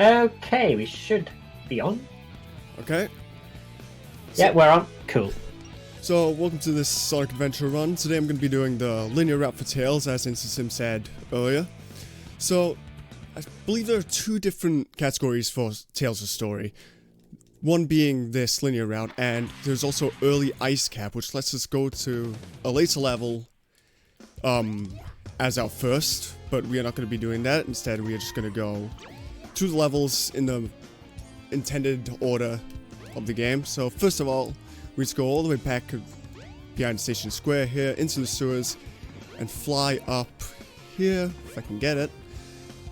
Okay, we should be on. Okay. Yeah, we're on. Cool. So, welcome to this Sonic Adventure run. Today I'm going to be doing the linear route for Tails, as InstaSim said earlier. So, I believe there are two different categories for Tails' story. One being this linear route, and there's also early ice cap, which lets us go to a later level as our first, but we are not going to be doing that. Instead, we are just going to go to the levels in the intended order of the game. So, first of all, we just go all the way back behind Station Square here, into the sewers, and fly up here, if I can get it.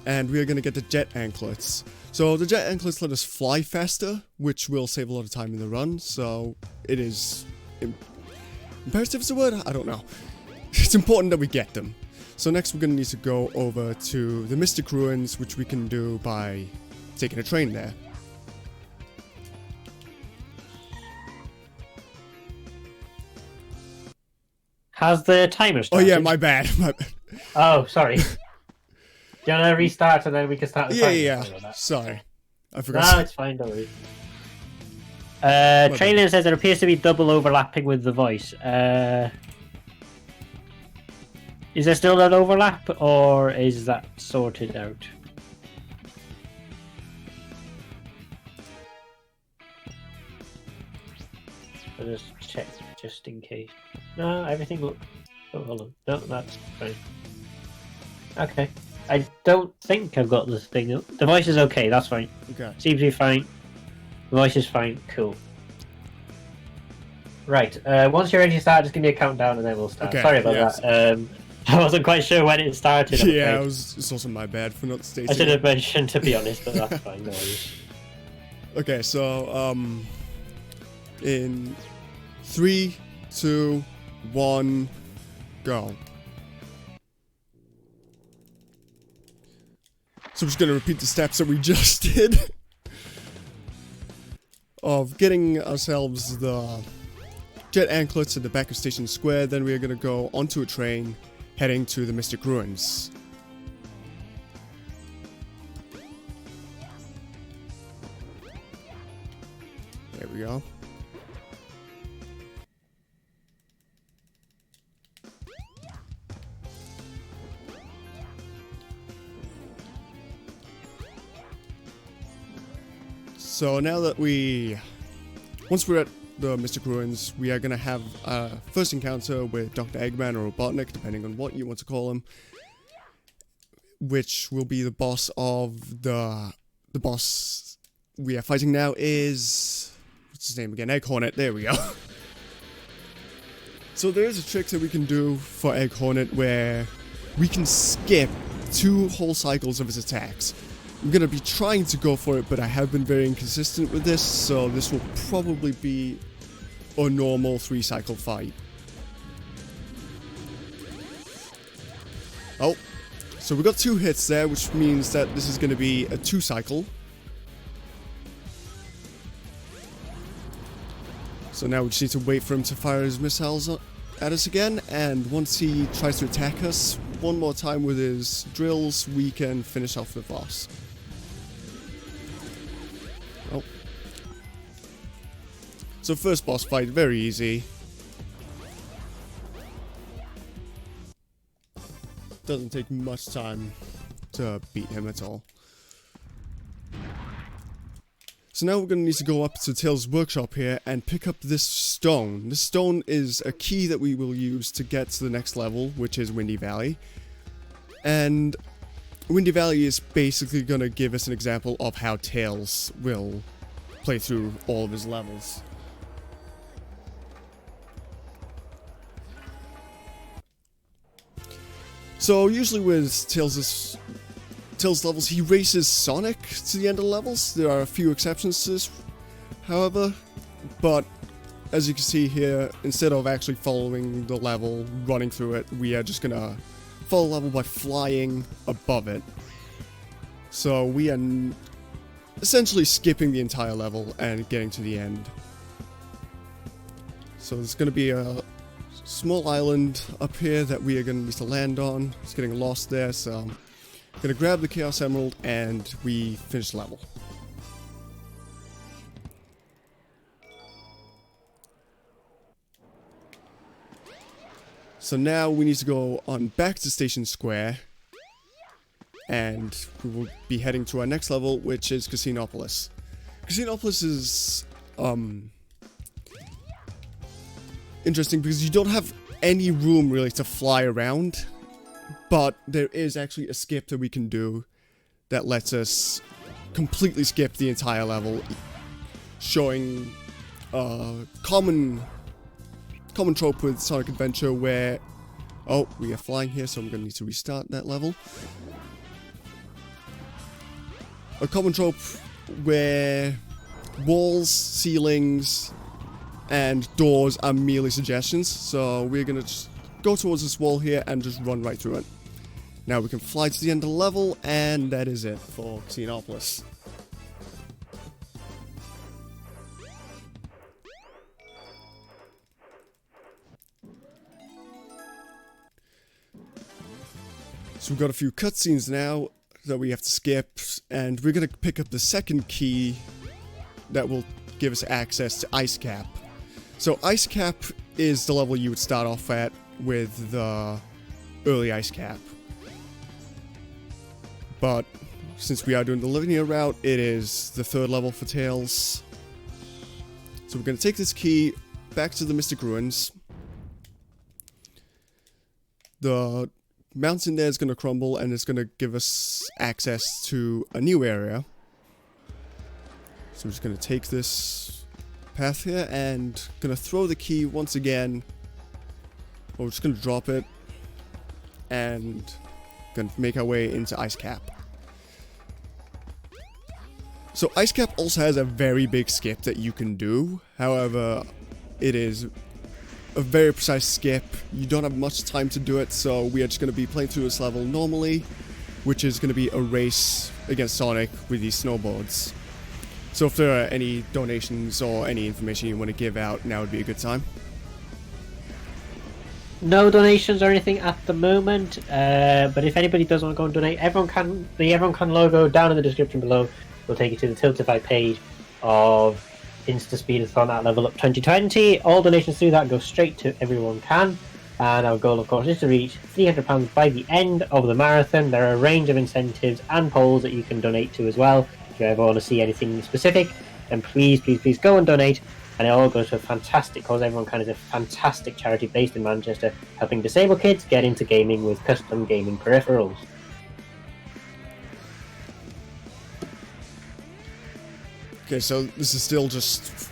And we are going to get the jet anklets. So the jet anklets let us fly faster, which will save a lot of time in the run, so it is imperative is the word? I don't know. It's important that we get them. So next we're going to need to go over to the Mystic Ruins, which we can do by taking a train there. Has the timer started? Oh yeah, my bad. Oh, sorry. Do you want to restart and then we can start the timer? Yeah. Sorry. I forgot. No, it's fine, don't worry. Trailer says it appears to be double overlapping with the voice. Is there still an overlap, or is that sorted out? I'll just check, just in case. No, everything looks... Oh, hold on. No, that's fine. Okay. I don't think I've got the thing up. The voice is okay, that's fine. Okay. Seems to be fine. The voice is fine, cool. Right, once you're ready to start, just give me a countdown and then we'll start. Okay, Sorry about that. I wasn't quite sure when it started. Yeah, it's also my bad for not stating. I should have mentioned, to be honest, but that's fine, no worries. Okay, so, in 3, 2, 1, go. So I'm just going to repeat the steps that we just did of getting ourselves the jet anklets at the back of Station Square. Then we are going to go onto a train heading to the Mystic Ruins. There we go. So now that once we're at the Mystic Ruins, we are going to have a first encounter with Dr. Eggman or Robotnik, depending on what you want to call him, which will be the boss of the boss we are fighting now is, what's his name again? Egg Hornet, there we go. So there is a trick that we can do for Egg Hornet where we can skip 2 whole cycles of his attacks. I'm going to be trying to go for it, but I have been very inconsistent with this, so this will probably be a normal 3-cycle fight. Oh, so we got 2 hits there, which means that this is going to be a 2-cycle. So now we just need to wait for him to fire his missiles at us again, and once he tries to attack us one more time with his drills, we can finish off the boss. Oh. So first boss fight, very easy. Doesn't take much time to beat him at all. So now we're going to need to go up to Tails' workshop here and pick up this stone. This stone is a key that we will use to get to the next level, which is Windy Valley. And Windy Valley is basically going to give us an example of how Tails will play through all of his levels. So usually with Tails' levels, he races Sonic to the end of the levels. There are a few exceptions to this, however, but as you can see here, instead of actually following the level, running through it, we are just gonna follow the level by flying above it. So we are essentially skipping the entire level and getting to the end. So there's gonna be a small island up here that we are gonna need to land on. It's getting lost there, so Gonna grab the Chaos Emerald and we finish the level. So now we need to go on back to Station Square. And we will be heading to our next level, which is Casinopolis. Casinopolis is interesting because you don't have any room really to fly around, but there is actually a skip that we can do that lets us completely skip the entire level, showing common trope with Sonic Adventure where, oh, we are flying here, so I'm gonna need to restart that level. A common trope where walls, ceilings, and doors are merely suggestions, so we're gonna just go towards this wall here and just run right through it. Now we can fly to the end of the level, and that is it for Casinopolis. So we've got a few cutscenes now that we have to skip, and we're gonna pick up the second key that will give us access to Ice Cap. So Ice Cap is the level you would start off at with the early Ice Cap. But since we are doing the linear route, it is the third level for Tails. So we're gonna take this key back to the Mystic Ruins. The mountain there is going to crumble and it's going to give us access to a new area. So I'm just going to take this path here and going to throw the key once again. We're just going to drop it and going to make our way into Ice Cap. So Ice Cap also has a very big skip that you can do. However, it is a very precise skip. You don't have much time to do it, so we are just going to be playing through this level normally, which is going to be a race against Sonic with these snowboards. So if there are any donations or any information you want to give out, now would be a good time. No donations or anything at the moment, but if anybody does want to go and donate, the EveryoneCan logo down in the description below will take you to the Tiltify page of InstaSpeedathon at LevelUp 2020. All donations through that go straight to EveryoneCan, and our goal, of course, is to reach £300 by the end of the marathon. There are a range of incentives and polls that you can donate to as well. If you ever want to see anything specific, then please go and donate. And it all goes to a fantastic cause. EveryoneCan is a fantastic charity based in Manchester, helping disabled kids get into gaming with custom gaming peripherals. Okay, so this is still just...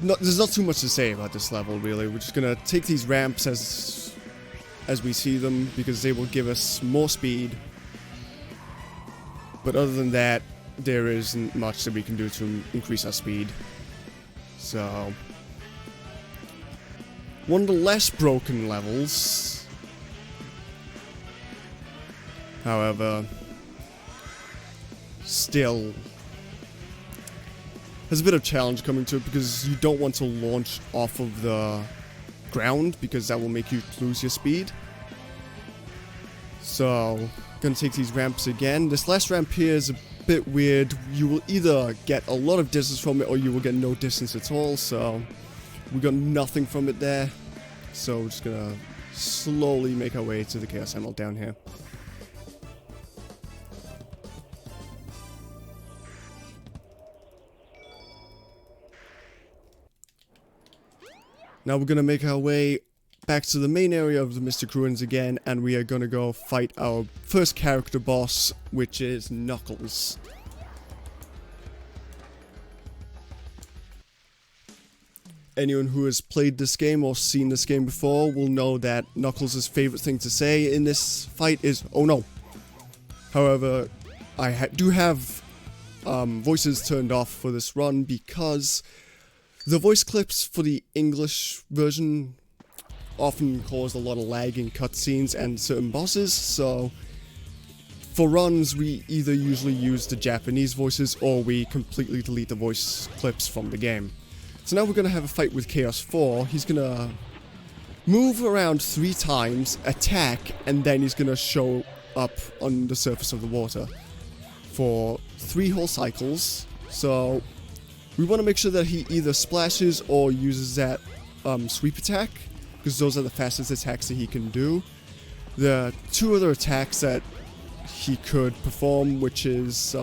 there's not too much to say about this level, really. We're just gonna take these ramps as we see them, because they will give us more speed. But other than that, there isn't much that we can do to increase our speed. So... one of the less broken levels. However... still... has a bit of challenge coming to it because you don't want to launch off of the ground because that will make you lose your speed. So, gonna take these ramps again. This last ramp here is a bit weird. You will either get a lot of distance from it or you will get no distance at all, so we got nothing from it there. So we're just gonna slowly make our way to the Chaos Emerald down here. Now we're gonna make our way back to the main area of the Mystic Ruins again, and we are gonna go fight our first character boss, which is Knuckles. Anyone who has played this game or seen this game before will know that Knuckles' favorite thing to say in this fight is, "Oh no." However, I do have voices turned off for this run because the voice clips for the English version often cause a lot of lag in cutscenes and certain bosses, so for runs we either usually use the Japanese voices or we completely delete the voice clips from the game. So now we're going to have a fight with Chaos 4. He's going to move around 3 times, attack, and then he's going to show up on the surface of the water for 3 whole cycles. So we want to make sure that he either splashes or uses that sweep attack, because those are the fastest attacks that he can do. The 2 other attacks that he could perform, which is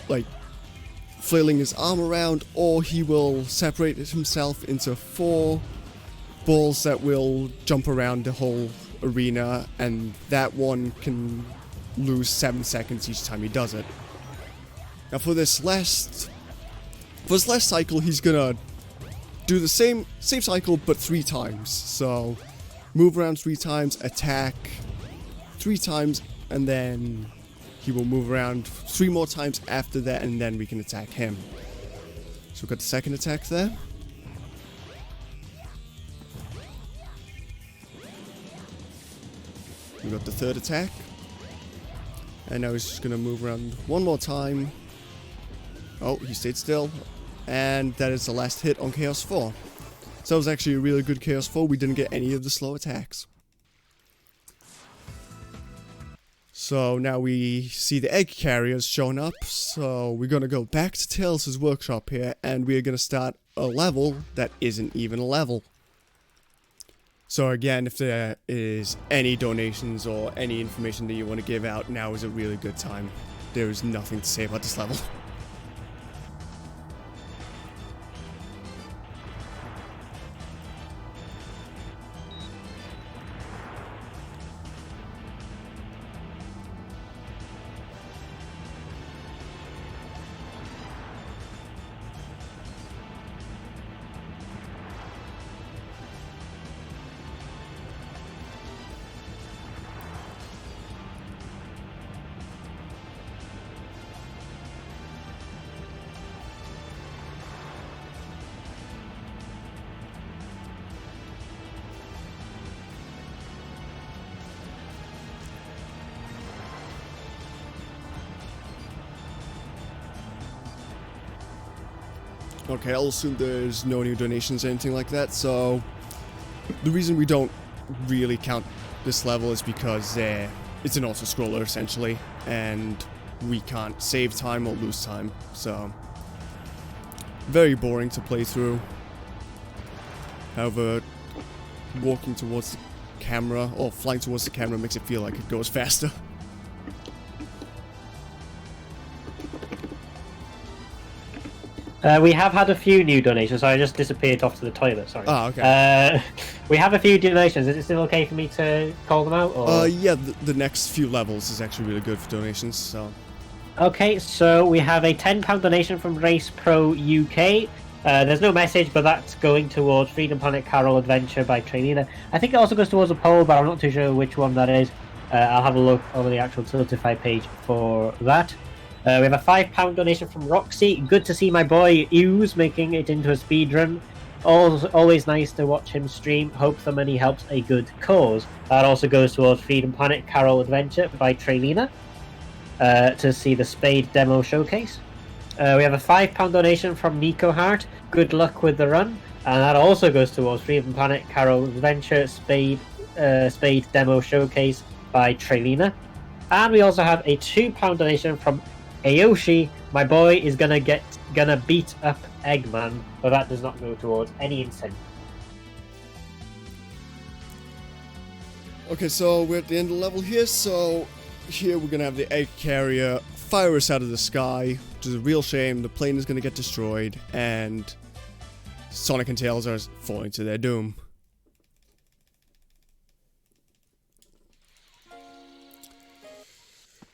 like flailing his arm around, or he will separate himself into 4 balls that will jump around the whole arena, and that one can lose 7 seconds each time he does it. Now for this last cycle, he's gonna do the same cycle but 3 times. So move around 3 times, attack 3 times, and then he will move around 3 more times after that, and then we can attack him. So we've got the second attack there. We got the third attack. And now he's just gonna move around 1 more time. Oh, he stayed still. And that is the last hit on Chaos 4. So that was actually a really good Chaos 4. We didn't get any of the slow attacks. So now we see the egg carriers showing up. So we're gonna go back to Tails' workshop here, and we're gonna start a level that isn't even a level. So again, if there is any donations or any information that you want to give out, now is a really good time. There is nothing to say about this level. Okay, I'll assume there's no new donations or anything like that, so the reason we don't really count this level is because it's an auto-scroller essentially, and we can't save time or lose time, so very boring to play through. However, walking towards the camera, or flying towards the camera, makes it feel like it goes faster. We have had a few new donations, so I just disappeared off to the toilet, sorry. Ah, okay. We have a few donations. Is it still okay for me to call them out? Or? Yeah, the next few levels is actually really good for donations, so... Okay, so we have a £10 donation from Race Pro UK. There's no message, but that's going towards Freedom Planet Carol Adventure by Trainina. I think it also goes towards a poll, but I'm not too sure which one that is. I'll have a look over the actual certified page for that. We have a £5 donation from Roxy. Good to see my boy Ooze making it into a speedrun. Always nice to watch him stream. Hope the money helps a good cause. That also goes towards Freedom Planet Carol Adventure by Trainina to see the Spade demo showcase. We have a £5 donation from Nico Hart. Good luck with the run. And that also goes towards Freedom Planet Carol Adventure Spade demo showcase by Trainina. And we also have a £2 donation from Ayoshi. My boy is gonna beat up Eggman, but that does not go towards any incentive. Okay, so we're at the end of the level here, so here we're gonna have the egg carrier fire us out of the sky, which is a real shame. The plane is gonna get destroyed, and Sonic and Tails are falling to their doom.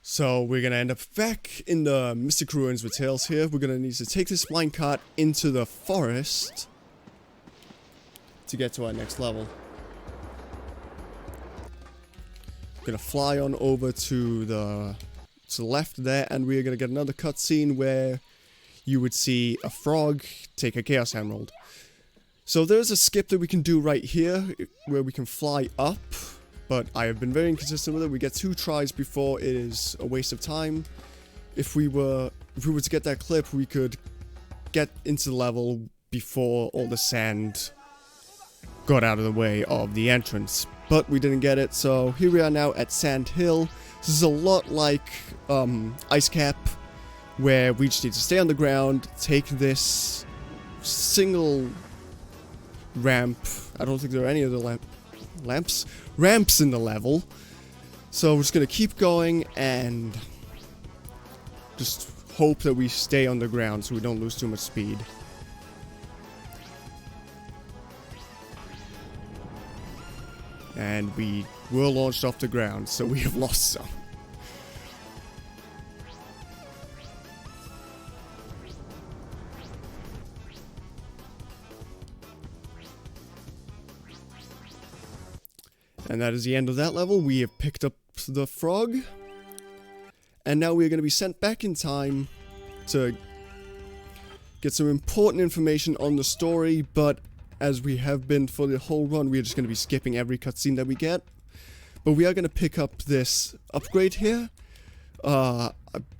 So we're gonna end up back in the Mystic Ruins with Tails here. We're gonna need to take this flying cart into the forest to get to our next level. Gonna fly on over to the left there, and we're gonna get another cutscene where you would see a frog take a Chaos Emerald. So there's a skip that we can do right here where we can fly up. But I have been very inconsistent with it. We get 2 tries before it is a waste of time. If we were to get that clip, we could get into the level before all the sand got out of the way of the entrance. but we didn't get it. So here we are now at Sand Hill. This is a lot like Ice Cap, where we just need to stay on the ground, take this single ramp. I don't think there are any other ramps in the level. So we're just gonna keep going and just hope that we stay on the ground so we don't lose too much speed. And we were launched off the ground, so we have lost some. And that is the end of that level. We have picked up the frog. And now we're going to be sent back in time to get some important information on the story, but as we have been for the whole run, we're just going to be skipping every cutscene that we get. But we are going to pick up this upgrade here. I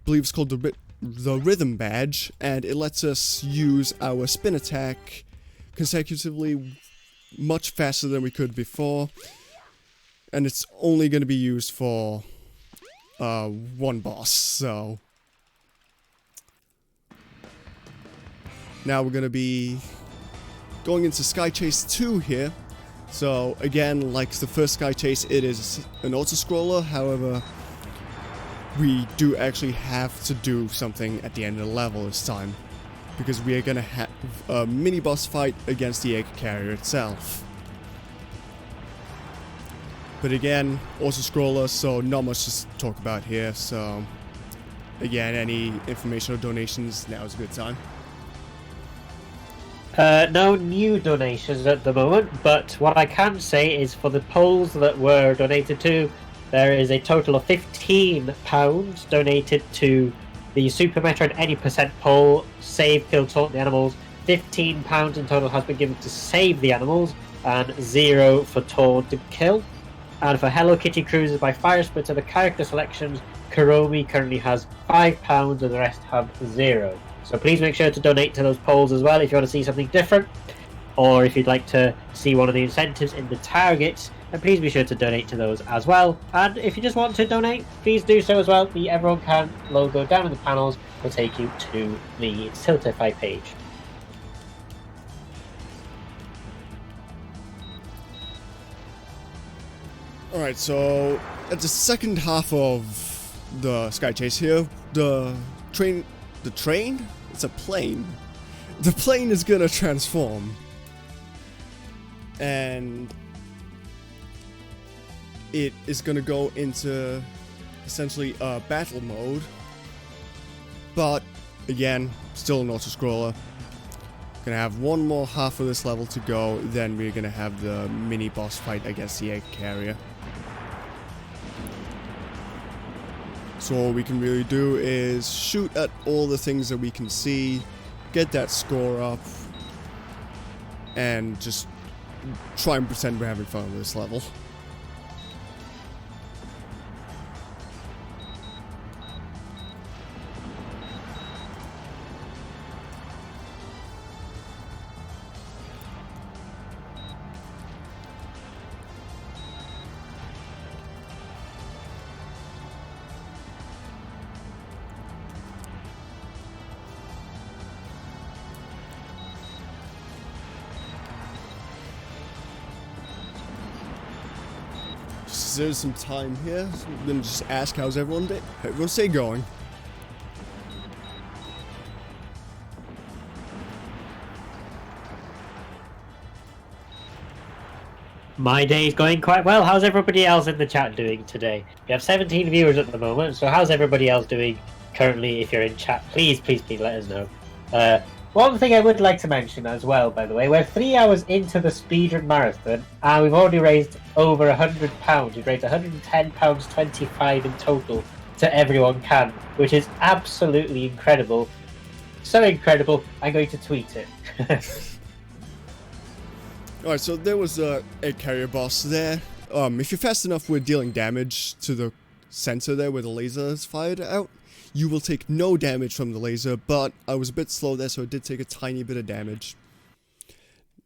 believe it's called the Rhythm Badge, and it lets us use our spin attack consecutively much faster than we could before. And it's only going to be used for one boss, so now we're going to be going into Sky Chase 2 here. So again, like the first Sky Chase, it is an auto-scroller. However, we do actually have to do something at the end of the level this time, because we are going to have a mini boss fight against the egg carrier itself. But again, auto-scroller, so not much to talk about here. So again, any information or donations, now is a good time. No new donations at the moment, but what I can say is for the polls that were donated to, there is a total of £15 donated to the Super Metroid Any Percent poll, save, kill, taunt the animals. £15 in total has been given to save the animals, and 0 for taunt and kill. And for Hello Kitty Cruises by Fire Splitter, the character selections, Kuromi currently has £5 and the rest have 0. So please make sure to donate to those polls as well if you want to see something different, or if you'd like to see one of the incentives in the targets, then please be sure to donate to those as well. And if you just want to donate, please do so as well. The EveryoneCan logo down in the panels will take you to the Tiltify page. Alright, so at the second half of the Sky Chase here, the train? It's a plane. The plane is gonna transform. And it is gonna go into essentially a battle mode. But again, still an auto-scroller. Gonna have one more half of this level to go, then we're gonna have the mini boss fight against the egg carrier. So all we can really do is shoot at all the things that we can see, get that score up, and just try and pretend we're having fun with this level. There's some time here, so I'm gonna just ask how's everyone's day going. My day is going quite well. How's everybody else in the chat doing today? We have 17 viewers at the moment, so how's everybody else doing currently? If you're in chat, please let us know. One thing I would like to mention as well, by the way, we're 3 hours into the speedrun marathon, and we've already raised over £100. We've raised £110.25 in total to EveryoneCan, which is absolutely incredible. So incredible, I'm going to tweet it. Alright, so there was a egg carrier boss there. If you're fast enough with dealing damage to the center there where the laser is fired out, you will take no damage from the laser, but I was a bit slow there, so it did take a tiny bit of damage.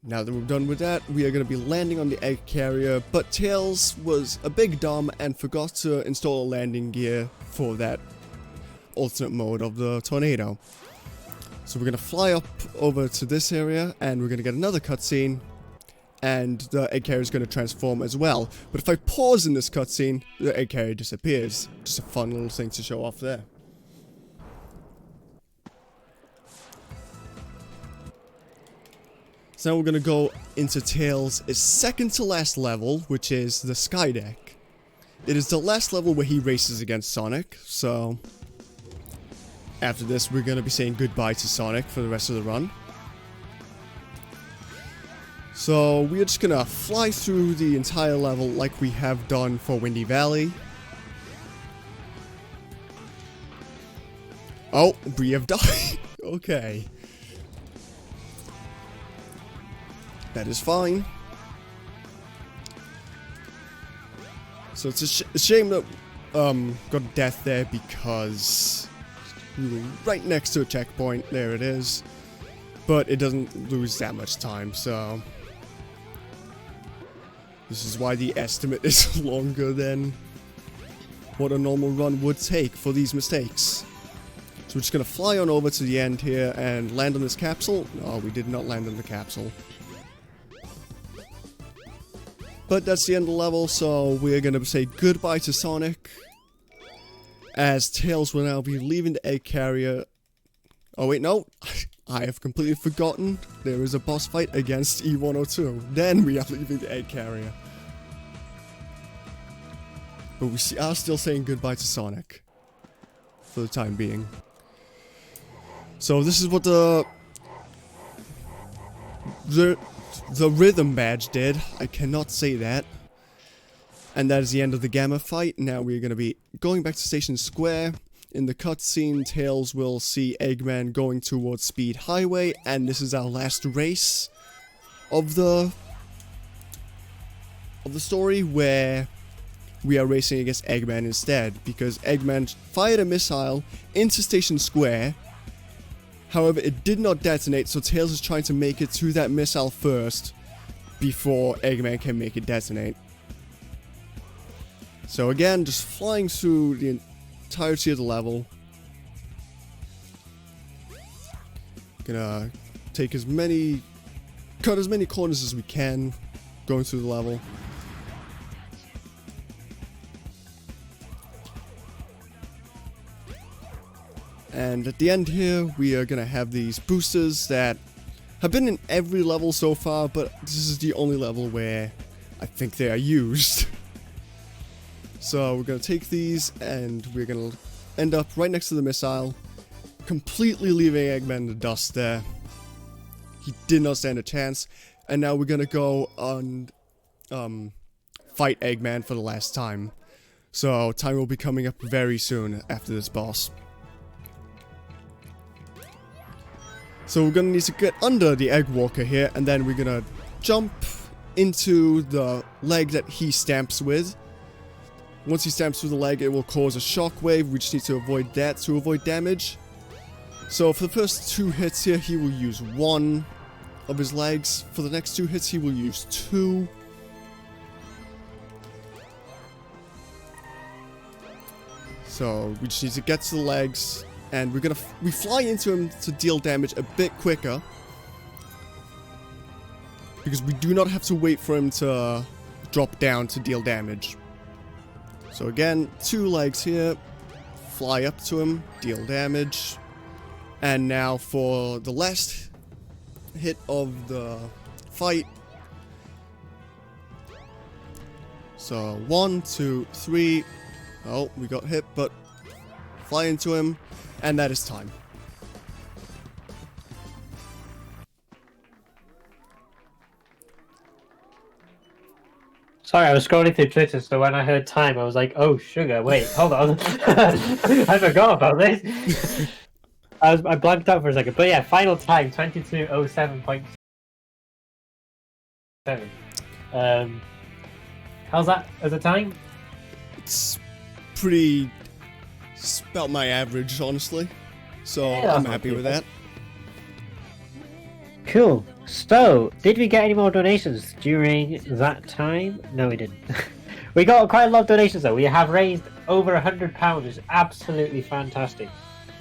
Now that we're done with that, we are going to be landing on the egg carrier, but Tails was a big dumb and forgot to install a landing gear for that alternate mode of the tornado. So we're going to fly up over to this area, and we're going to get another cutscene, and the egg carrier is going to transform as well. But if I pause in this cutscene, the egg carrier disappears. Just a fun little thing to show off there. So now we're going to go into Tails' second to last level, which is the Sky Deck. It is the last level where he races against Sonic, so after this we're going to be saying goodbye to Sonic for the rest of the run. So we're just going to fly through the entire level like we have done for Windy Valley. Oh, we have died. Okay. That is fine. So it's a shame that got death there because we were right next to a checkpoint. There it is. But it doesn't lose that much time, so this is why the estimate is longer than what a normal run would take for these mistakes. So we're just gonna fly on over to the end here and land on this capsule. No, we did not land on the capsule. But that's the end of the level, so we're gonna say goodbye to Sonic, as Tails will now be leaving the egg carrier. Oh wait, no, I have completely forgotten there is a boss fight against E102. Then we are leaving the egg carrier. But we are still saying goodbye to Sonic, for the time being. So this is what the rhythm badge did. I cannot say that. And that is the end of the Gamma fight. Now we're going to be going back to Station Square. In the cutscene, Tails will see Eggman going towards Speed Highway, and this is our last race of the story, where we are racing against Eggman instead, because Eggman fired a missile into Station Square. However, it did not detonate, so Tails is trying to make it to that missile first before Eggman can make it detonate. So again, just flying through the entirety of the level. Gonna take cut as many corners as we can going through the level. And at the end here, we are gonna have these boosters that have been in every level so far, but this is the only level where I think they are used. So we're gonna take these, and we're gonna end up right next to the missile, completely leaving Eggman in the dust there. He did not stand a chance. And now we're gonna go on fight Eggman for the last time. So time will be coming up very soon after this boss. So we're gonna need to get under the Egg Walker here, and then we're gonna jump into the leg that he stamps with. Once he stamps through the leg, it will cause a shockwave. We just need to avoid that to avoid damage. So for the first 2 hits here, he will use 1 of his legs. For the next 2 hits, he will use 2. So we just need to get to the legs, and we fly into him to deal damage a bit quicker, because we do not have to wait for him to drop down to deal damage. So again, 2 legs here, fly up to him, deal damage, and now for the last hit of the fight. So 1, 2, 3. Oh, we got hit, but fly into him, and that is time. Sorry, I was scrolling through Twitter, so when I heard time, I was like, oh, sugar, wait, hold on. I forgot about this. I blanked out for a second. But yeah, final time, 22:07.7. How's that as a time? It's pretty... It's about my average, honestly. So Yeah, I'm happy with that. Cool. So, did we get any more donations during that time? No, we didn't. We got quite a lot of donations though. We have raised over £100, which is absolutely fantastic.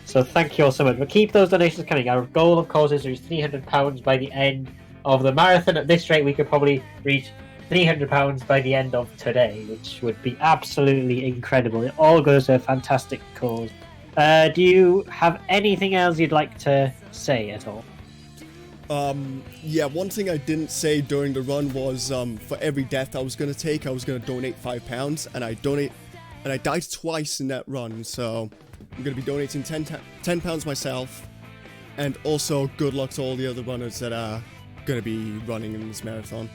So thank you all so much. But keep those donations coming. Our goal, of course, is to reach £300 by the end of the marathon. At this rate, we could probably reach £300 by the end of today, which would be absolutely incredible. It all goes to a fantastic cause. Do you have anything else you'd like to say at all? Yeah, one thing I didn't say during the run was, for every death I was gonna take, I was gonna donate £5, and I died twice in that run, so I'm gonna be donating £10 myself, and also good luck to all the other runners that are gonna be running in this marathon.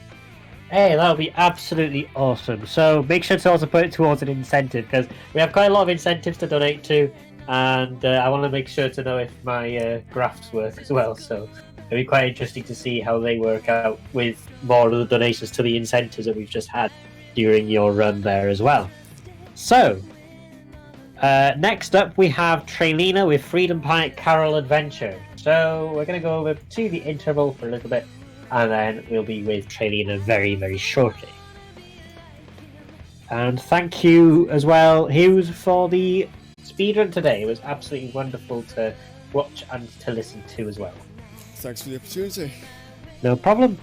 Hey, that would be absolutely awesome. So make sure to also put it towards an incentive, because we have quite a lot of incentives to donate to, and I want to make sure to know if my graphs work as well, so it'll be quite interesting to see how they work out with more of the donations to the incentives that we've just had during your run there as well. So, next up we have Trailina with Freedom Planet Carol Adventure. So we're going to go over to the interval for a little bit, and then we'll be with Trailina very, very shortly. And thank you as well, Hughes, for the speedrun today. It was absolutely wonderful to watch and to listen to as well. Thanks for the opportunity. No problem.